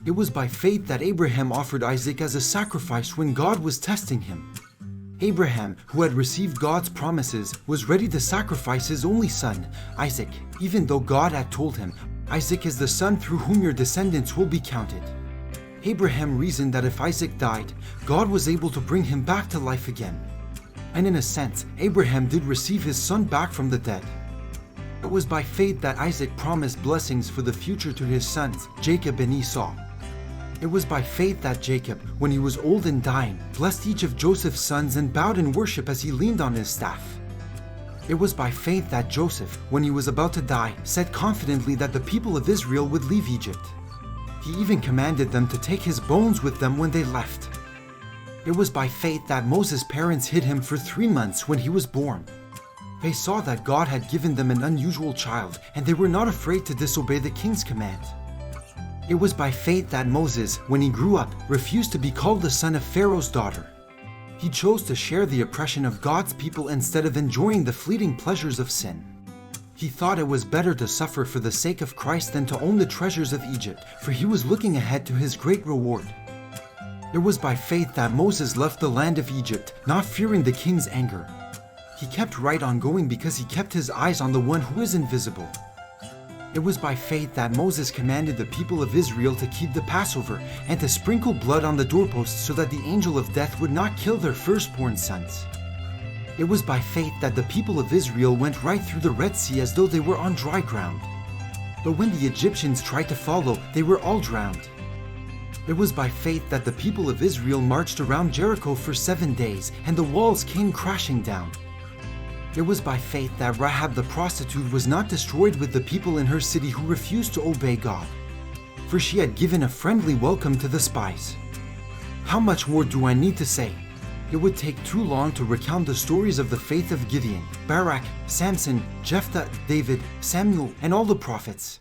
It was by faith that Abraham offered Isaac as a sacrifice when God was testing him. Abraham, who had received God's promises, was ready to sacrifice his only son, Isaac, even though God had told him, "Isaac is the son through whom your descendants will be counted." Abraham reasoned that if Isaac died, God was able to bring him back to life again. And in a sense, Abraham did receive his son back from the dead. It was by faith that Isaac promised blessings for the future to his sons, Jacob and Esau. It was by faith that Jacob, when he was old and dying, blessed each of Joseph's sons and bowed in worship as he leaned on his staff. It was by faith that Joseph, when he was about to die, said confidently that the people of Israel would leave Egypt. He even commanded them to take his bones with them when they left. It was by faith that Moses' parents hid him for 3 months when he was born. They saw that God had given them an unusual child, and they were not afraid to disobey the king's command. It was by faith that Moses, when he grew up, refused to be called the son of Pharaoh's daughter. He chose to share the oppression of God's people instead of enjoying the fleeting pleasures of sin. He thought it was better to suffer for the sake of Christ than to own the treasures of Egypt, for he was looking ahead to his great reward. It was by faith that Moses left the land of Egypt, not fearing the king's anger. He kept right on going because he kept his eyes on the one who is invisible. It was by faith that Moses commanded the people of Israel to keep the Passover and to sprinkle blood on the doorposts so that the angel of death would not kill their firstborn sons. It was by faith that the people of Israel went right through the Red Sea as though they were on dry ground. But when the Egyptians tried to follow, they were all drowned. It was by faith that the people of Israel marched around Jericho for 7 days and the walls came crashing down. It was by faith that Rahab the prostitute was not destroyed with the people in her city who refused to obey God, for she had given a friendly welcome to the spies. How much more do I need to say? It would take too long to recount the stories of the faith of Gideon, Barak, Samson, Jephthah, David, Samuel, and all the prophets.